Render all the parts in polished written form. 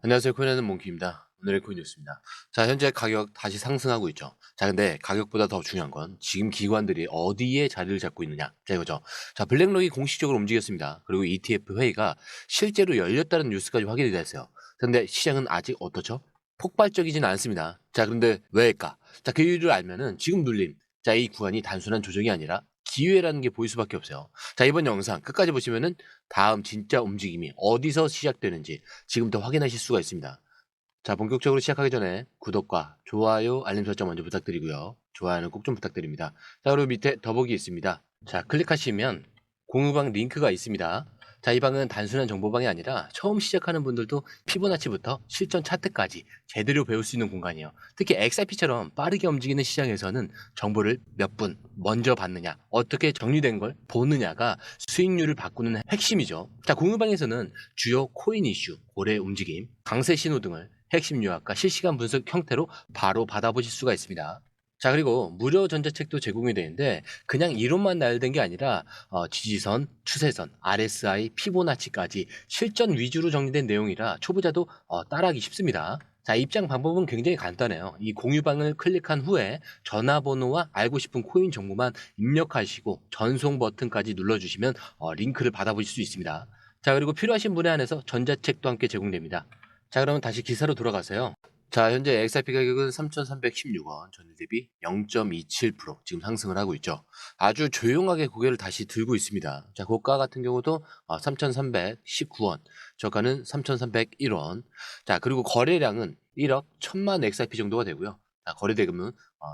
안녕하세요. 코인하는 몽키입니다. 오늘의 코인 뉴스입니다. 자, 현재 가격 다시 상승하고 있죠. 자, 근데 가격보다 더 중요한 건 지금 기관들이 어디에 자리를 잡고 있느냐. 자, 이거죠. 자, 블랙록이 공식적으로 움직였습니다. 그리고 ETF 회의가 실제로 열렸다는 뉴스까지 확인이 됐어요. 근데 시장은 아직 어떻죠? 폭발적이진 않습니다. 자, 그런데 왜일까? 자, 그 이유를 알면은 지금 눌림. 자, 이 구간이 단순한 조정이 아니라 기회라는 게 보일 수밖에 없어요. 자, 이번 영상 끝까지 보시면은 다음 진짜 움직임이 어디서 시작되는지 지금부터 확인하실 수가 있습니다. 자, 본격적으로 시작하기 전에 구독과 좋아요, 알림 설정 먼저 부탁드리고요. 좋아요는 꼭 좀 부탁드립니다. 자, 그리고 밑에 더보기 있습니다. 자, 클릭하시면 공유방 링크가 있습니다. 자, 이 방은 단순한 정보방이 아니라 처음 시작하는 분들도 피보나치부터 실전 차트까지 제대로 배울 수 있는 공간이에요. 특히 XRP처럼 빠르게 움직이는 시장에서는 정보를 몇 분 먼저 받느냐, 어떻게 정리된 걸 보느냐가 수익률을 바꾸는 핵심이죠. 자, 공유방에서는 주요 코인 이슈, 고래 움직임, 강세 신호 등을 핵심 요약과 실시간 분석 형태로 바로 받아보실 수가 있습니다. 자, 그리고 무료 전자책도 제공이 되는데 그냥 이론만 나열된 게 아니라 지지선, 추세선, RSI, 피보나치까지 실전 위주로 정리된 내용이라 초보자도 따라하기 쉽습니다. 자, 입장 방법은 굉장히 간단해요. 이 공유방을 클릭한 후에 전화번호와 알고 싶은 코인 정보만 입력하시고 전송 버튼까지 눌러주시면 링크를 받아보실 수 있습니다. 자, 그리고 필요하신 분에 한해서 전자책도 함께 제공됩니다. 자, 그러면 다시 기사로 돌아가세요. 자, 현재 XRP 가격은 3,316원, 전일 대비 0.27% 지금 상승을 하고 있죠. 아주 조용하게 고개를 다시 들고 있습니다. 자, 고가 같은 경우도 3,319원, 저가는 3,301원. 자, 그리고 거래량은 1억 1천만 XRP 정도가 되고요. 자, 거래 대금은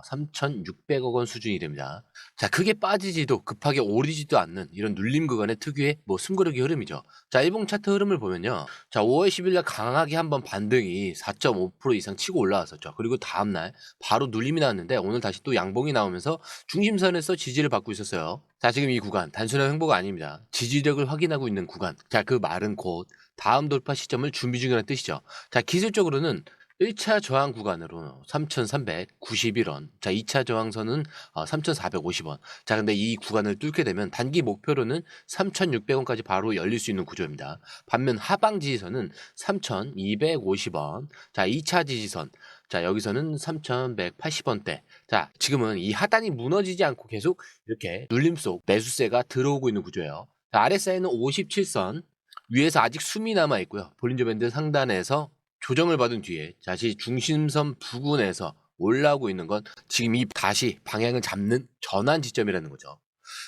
3,600억 원 수준이 됩니다. 자, 크게 빠지지도 급하게 오르지도 않는 이런 눌림 구간의 특유의 숨고르기 흐름이죠. 자, 일봉 차트 흐름을 보면요. 자, 5월 10일 날 강하게 한번 반등이 4.5% 이상 치고 올라왔었죠. 그리고 다음날 바로 눌림이 나왔는데 오늘 다시 또 양봉이 나오면서 중심선에서 지지를 받고 있었어요. 자, 지금 이 구간 단순한 횡보가 아닙니다. 지지력을 확인하고 있는 구간. 자, 그 말은 곧 다음 돌파 시점을 준비 중이라는 뜻이죠. 자, 기술적으로는 1차 저항 구간으로 3,391원. 자, 2차 저항선은 3,450원. 자, 근데 이 구간을 뚫게 되면 단기 목표로는 3,600원까지 바로 열릴 수 있는 구조입니다. 반면 하방 지지선은 3,250원. 자, 2차 지지선. 자, 여기서는 3,180원대. 자, 지금은 이 하단이 무너지지 않고 계속 이렇게 눌림 속 매수세가 들어오고 있는 구조예요. 자, RSI는 57선. 위에서 아직 숨이 남아 있고요. 볼린저 밴드 상단에서 조정을 받은 뒤에 다시 중심선 부근에서 올라오고 있는 건 지금 이 다시 방향을 잡는 전환 지점이라는 거죠.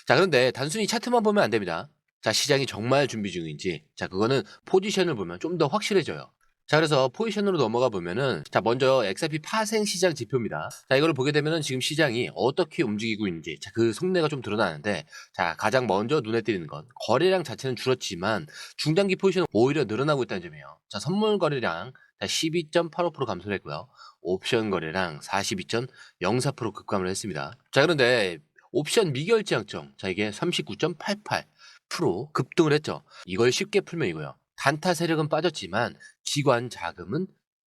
자, 그런데 단순히 차트만 보면 안 됩니다. 자, 시장이 정말 준비 중인지, 자, 그거는 포지션을 보면 좀 더 확실해져요. 자, 그래서 포지션으로 넘어가 보면은, 자, 먼저 XRP 파생 시장 지표입니다. 자, 이거를 보게 되면은 지금 시장이 어떻게 움직이고 있는지, 자, 그 속내가 좀 드러나는데, 자, 가장 먼저 눈에 띄는 건 거래량 자체는 줄었지만 중단기 포지션은 오히려 늘어나고 있다는 점이에요. 자, 선물 거래량 12.85% 감소를 했고요. 옵션 거래량 42.04% 급감을 했습니다. 자, 그런데 옵션 미결제 약정, 자, 이게 39.88% 급등을 했죠. 이걸 쉽게 풀면 이거요. 단타 세력은 빠졌지만 기관 자금은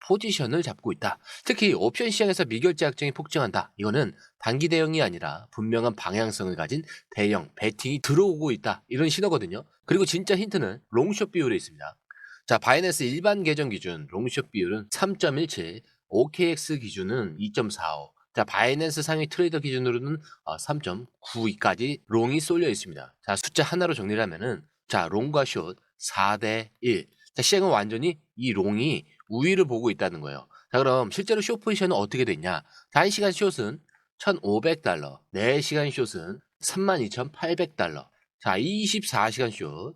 포지션을 잡고 있다. 특히 옵션 시장에서 미결제 약정이 폭증한다. 이거는 단기 대응이 아니라 분명한 방향성을 가진 대형 베팅이 들어오고 있다. 이런 신호거든요. 그리고 진짜 힌트는 롱숏 비율에 있습니다. 자, 바이낸스 일반 계정 기준 롱숏 비율은 3.17, OKX 기준은 2.45. 자, 바이낸스 상위 트레이더 기준으로는 3.92까지 롱이 쏠려 있습니다. 자, 숫자 하나로 정리를 하면은 자, 롱과 숏 4대 1. 자, 시장은 완전히 이 롱이 우위를 보고 있다는 거예요. 자, 그럼 실제로 숏 포지션은 어떻게 됐냐? 단시간 숏은 1,500달러, 4시간 숏은 32,800달러. 자, 24시간 숏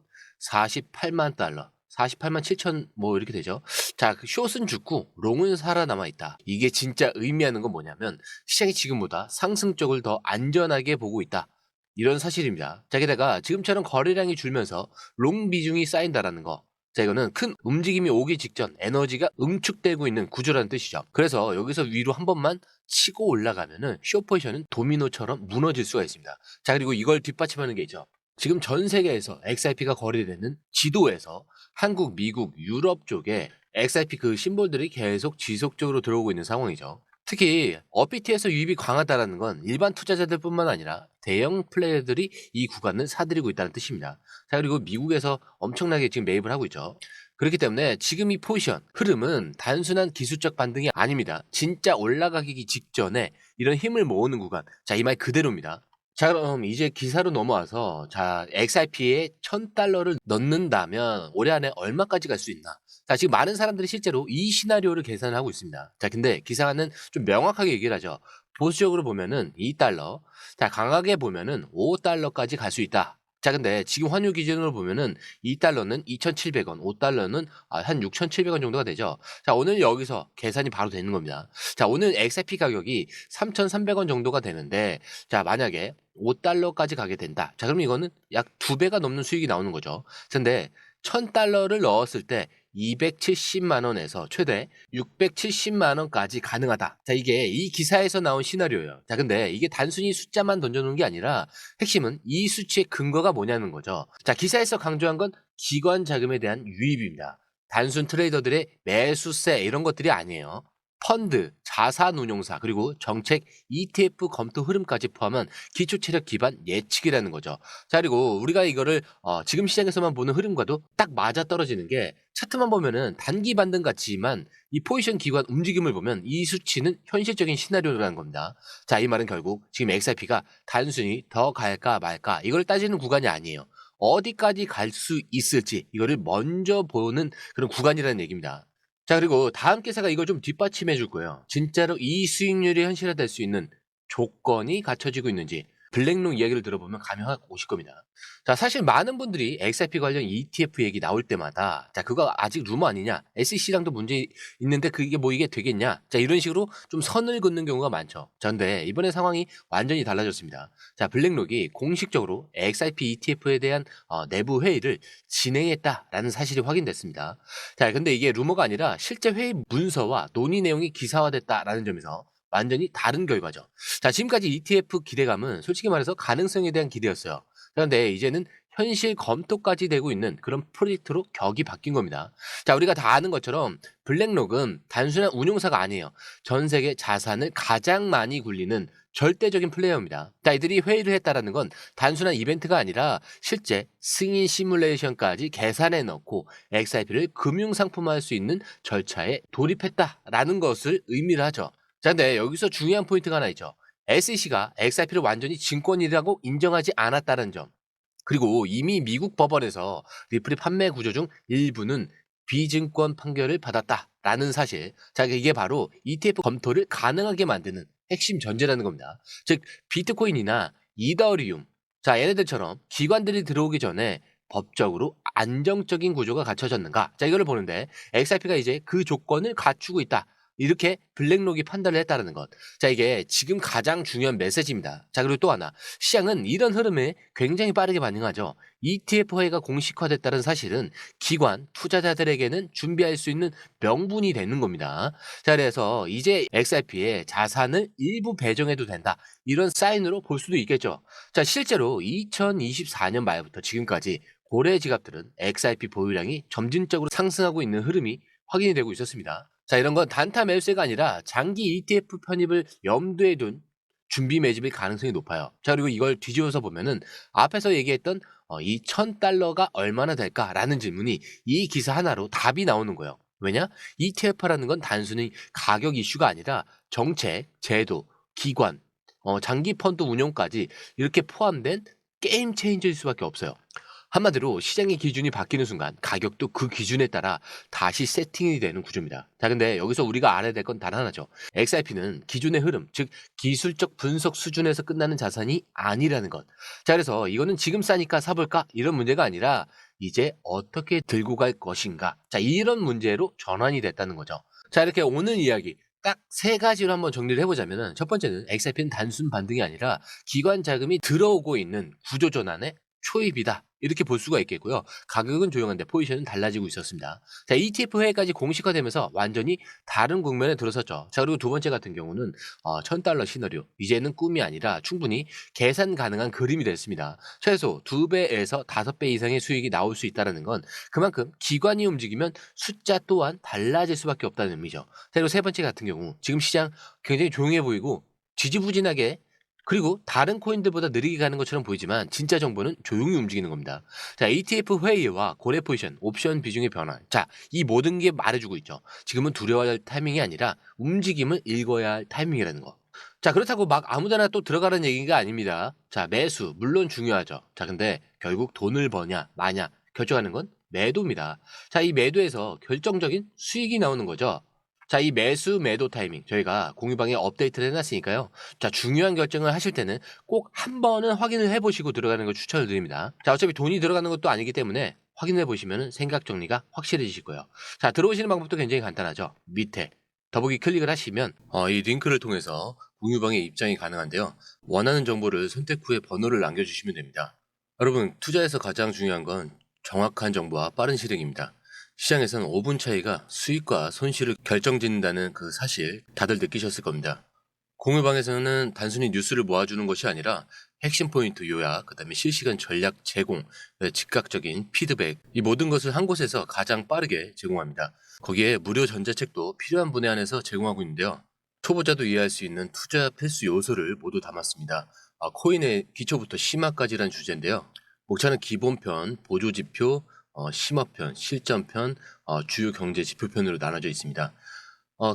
48만 달러. 48만 7천 이렇게 되죠. 자, 그 숏은 죽고 롱은 살아남아 있다. 이게 진짜 의미하는 건 뭐냐면 시장이 지금보다 상승 쪽을 더 안전하게 보고 있다. 이런 사실입니다. 자, 게다가 지금처럼 거래량이 줄면서 롱 비중이 쌓인다라는 거. 자, 이거는 큰 움직임이 오기 직전 에너지가 응축되고 있는 구조라는 뜻이죠. 그래서 여기서 위로 한 번만 치고 올라가면은 숏 포지션은 도미노처럼 무너질 수가 있습니다. 자, 그리고 이걸 뒷받침하는 게 있죠. 지금 전 세계에서 XRP가 거래되는 지도에서 한국, 미국, 유럽 쪽에 XRP 그 심볼들이 계속 지속적으로 들어오고 있는 상황이죠. 특히 업비트에서 유입이 강하다는 건 일반 투자자들뿐만 아니라 대형 플레이어들이 이 구간을 사들이고 있다는 뜻입니다. 자, 그리고 미국에서 엄청나게 지금 매입을 하고 있죠. 그렇기 때문에 지금 이 포지션 흐름은 단순한 기술적 반등이 아닙니다. 진짜 올라가기 직전에 이런 힘을 모으는 구간. 자, 이 말 그대로입니다. 자, 그럼 이제 기사로 넘어와서 자, XRP에 $1,000를 넣는다면 올해 안에 얼마까지 갈 수 있나? 자, 지금 많은 사람들이 실제로 이 시나리오를 계산을 하고 있습니다. 자, 근데 기사는 좀 명확하게 얘기를 하죠. 보수적으로 보면은 $2, 자, 강하게 보면은 $5까지 갈 수 있다. 자, 근데 지금 환율 기준으로 보면은 $2는 2,700원, $5는 한 6,700원 정도가 되죠. 자, 오늘 여기서 계산이 바로 되는 겁니다. 자, 오늘 XRP 가격이 3,300원 정도가 되는데, 자, 만약에 $5까지 가게 된다. 자, 그럼 이거는 약 2배가 넘는 수익이 나오는 거죠. 근데 $1,000를 넣었을 때 270만 원에서 최대 670만 원까지 가능하다. 자, 이게 이 기사에서 나온 시나리오예요. 자, 근데 이게 단순히 숫자만 던져놓은 게 아니라 핵심은 이 수치의 근거가 뭐냐는 거죠. 자, 기사에서 강조한 건 기관 자금에 대한 유입입니다. 단순 트레이더들의 매수세 이런 것들이 아니에요. 펀드, 자산운용사, 그리고 정책 ETF 검토 흐름까지 포함한 기초체력 기반 예측이라는 거죠. 자, 그리고 우리가 이거를 지금 시장에서만 보는 흐름과도 딱 맞아떨어지는 게 차트만 보면은 단기 반등 같지만 이 포지션 기관 움직임을 보면 이 수치는 현실적인 시나리오라는 겁니다. 자, 이 말은 결국 지금 XRP가 단순히 더 갈까 말까 이걸 따지는 구간이 아니에요. 어디까지 갈 수 있을지 이거를 먼저 보는 그런 구간이라는 얘기입니다. 자, 그리고 다음 기사가 이걸 좀 뒷받침해 줄 거예요. 진짜로 이 수익률이 현실화될 수 있는 조건이 갖춰지고 있는지 블랙록 이야기를 들어보면 감이 확 오실 겁니다. 자, 사실 많은 분들이 XRP 관련 ETF 얘기 나올 때마다 자, 그거 아직 루머 아니냐? SEC랑도 문제 있는데 그게 뭐 이게 되겠냐? 자, 이런 식으로 좀 선을 긋는 경우가 많죠. 자, 근데 이번에 상황이 완전히 달라졌습니다. 자, 블랙록이 공식적으로 XRP ETF에 대한 내부 회의를 진행했다라는 사실이 확인됐습니다. 자, 근데 이게 루머가 아니라 실제 회의 문서와 논의 내용이 기사화됐다라는 점에서 완전히 다른 결과죠. 자, 지금까지 ETF 기대감은 솔직히 말해서 가능성에 대한 기대였어요. 그런데 이제는 현실 검토까지 되고 있는 그런 프로젝트로 격이 바뀐 겁니다. 자, 우리가 다 아는 것처럼 블랙록은 단순한 운용사가 아니에요. 전 세계 자산을 가장 많이 굴리는 절대적인 플레이어입니다. 자, 이들이 회의를 했다라는 건 단순한 이벤트가 아니라 실제 승인 시뮬레이션까지 계산해 넣고 XRP를 금융상품화할 수 있는 절차에 돌입했다라는 것을 의미를 하죠. 자, 근데 여기서 중요한 포인트가 하나 있죠. SEC가 XRP를 완전히 증권이라고 인정하지 않았다는 점. 그리고 이미 미국 법원에서 리플의 판매 구조 중 일부는 비증권 판결을 받았다라는 사실. 자, 이게 바로 ETF 검토를 가능하게 만드는 핵심 전제라는 겁니다. 즉, 비트코인이나 이더리움. 자, 얘네들처럼 기관들이 들어오기 전에 법적으로 안정적인 구조가 갖춰졌는가? 자, 이거를 보는데 XRP가 이제 그 조건을 갖추고 있다. 이렇게 블랙록이 판단을 했다는 것. 자, 이게 지금 가장 중요한 메시지입니다. 자, 그리고 또 하나. 시장은 이런 흐름에 굉장히 빠르게 반응하죠. ETF화가 공식화됐다는 사실은 기관, 투자자들에게는 준비할 수 있는 명분이 되는 겁니다. 자, 그래서 이제 XRP에 자산을 일부 배정해도 된다. 이런 사인으로 볼 수도 있겠죠. 자, 실제로 2024년 말부터 지금까지 고래 지갑들은 XRP 보유량이 점진적으로 상승하고 있는 흐름이 확인이 되고 있었습니다. 자, 이런 건 단타 매수세가 아니라 장기 ETF 편입을 염두에 둔 준비 매집일 가능성이 높아요. 자, 그리고 이걸 뒤집어서 보면은 앞에서 얘기했던 이 $1,000가 얼마나 될까라는 질문이 이 기사 하나로 답이 나오는 거예요. 왜냐? ETF라는 건 단순히 가격 이슈가 아니라 정책, 제도, 기관, 장기 펀드 운용까지 이렇게 포함된 게임 체인저일 수밖에 없어요. 한마디로 시장의 기준이 바뀌는 순간 가격도 그 기준에 따라 다시 세팅이 되는 구조입니다. 자, 근데 여기서 우리가 알아야 될 건 단 하나죠. XRP는 기존의 흐름, 즉 기술적 분석 수준에서 끝나는 자산이 아니라는 것. 자, 그래서 이거는 지금 싸니까 사볼까? 이런 문제가 아니라 이제 어떻게 들고 갈 것인가? 자, 이런 문제로 전환이 됐다는 거죠. 자, 이렇게 오늘 이야기 딱 세 가지로 한번 정리를 해보자면은 첫 번째는 XRP는 단순 반등이 아니라 기관 자금이 들어오고 있는 구조 전환의 초입이다. 이렇게 볼 수가 있겠고요. 가격은 조용한데 포지션은 달라지고 있었습니다. 자, ETF 회의까지 공식화되면서 완전히 다른 국면에 들어섰죠. 자, 그리고 두 번째 같은 경우는 $1,000 시나리오. 이제는 꿈이 아니라 충분히 계산 가능한 그림이 됐습니다. 최소 2배에서 5배 이상의 수익이 나올 수 있다는 건 그만큼 기관이 움직이면 숫자 또한 달라질 수밖에 없다는 의미죠. 자, 그리고 세 번째 같은 경우 지금 시장 굉장히 조용해 보이고 지지부진하게 그리고 다른 코인들보다 느리게 가는 것처럼 보이지만 진짜 정보는 조용히 움직이는 겁니다. 자, ETF 회의와 고래 포지션, 옵션 비중의 변화. 자, 이 모든 게 말해주고 있죠. 지금은 두려워야 할 타이밍이 아니라 움직임을 읽어야 할 타이밍이라는 거. 자, 그렇다고 막 아무데나 또 들어가는 얘기가 아닙니다. 자, 매수 물론 중요하죠. 자, 근데 결국 돈을 버냐 마냐 결정하는 건 매도입니다. 자, 이 매도에서 결정적인 수익이 나오는 거죠. 자, 이 매수 매도 타이밍 저희가 공유방에 업데이트를 해놨으니까요. 자, 중요한 결정을 하실 때는 꼭 한 번은 확인을 해보시고 들어가는 걸 추천을 드립니다. 자, 어차피 돈이 들어가는 것도 아니기 때문에 확인해 보시면 생각 정리가 확실해지실 거예요. 자, 들어오시는 방법도 굉장히 간단하죠. 밑에 더보기 클릭을 하시면 이 링크를 통해서 공유방에 입장이 가능한데요. 원하는 정보를 선택 후에 번호를 남겨주시면 됩니다. 여러분, 투자에서 가장 중요한 건 정확한 정보와 빠른 실행입니다. 시장에서는 5분 차이가 수익과 손실을 결정짓는다는 그 사실 다들 느끼셨을 겁니다. 공유방에서는 단순히 뉴스를 모아주는 것이 아니라 핵심 포인트 요약, 그다음에 실시간 전략 제공, 즉각적인 피드백, 이 모든 것을 한 곳에서 가장 빠르게 제공합니다. 거기에 무료 전자책도 필요한 분야 안에서 제공하고 있는데요. 초보자도 이해할 수 있는 투자 필수 요소를 모두 담았습니다. 코인의 기초부터 심화까지란 주제인데요. 목차는 기본편, 보조지표, 심화편, 실전편, 주요 경제 지표편으로 나눠져 있습니다.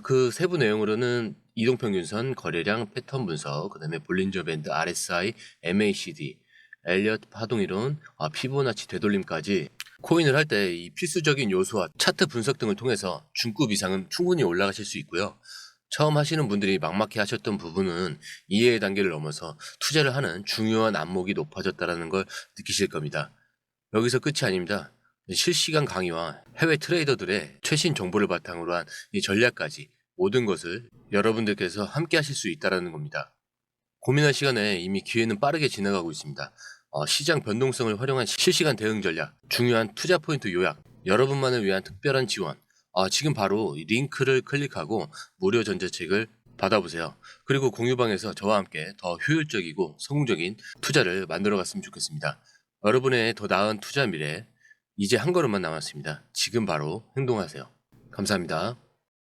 그 세부 내용으로는 이동평균선, 거래량, 패턴 분석, 그다음에 볼린저 밴드, RSI, MACD, 엘리엇 파동이론, 피보나치 되돌림까지 코인을 할 때 이 필수적인 요소와 차트 분석 등을 통해서 중급 이상은 충분히 올라가실 수 있고요. 처음 하시는 분들이 막막해 하셨던 부분은 이해의 단계를 넘어서 투자를 하는 중요한 안목이 높아졌다는 걸 느끼실 겁니다. 여기서 끝이 아닙니다. 실시간 강의와 해외 트레이더들의 최신 정보를 바탕으로 한 이 전략까지 모든 것을 여러분들께서 함께 하실 수 있다는 겁니다. 고민할 시간에 이미 기회는 빠르게 지나가고 있습니다. 시장 변동성을 활용한 실시간 대응 전략, 중요한 투자 포인트 요약, 여러분만을 위한 특별한 지원. 지금 바로 이 링크를 클릭하고 무료 전자책을 받아보세요. 그리고 공유방에서 저와 함께 더 효율적이고 성공적인 투자를 만들어 갔으면 좋겠습니다. 여러분의 더 나은 투자 미래, 이제 한 걸음만 남았습니다. 지금 바로 행동하세요. 감사합니다.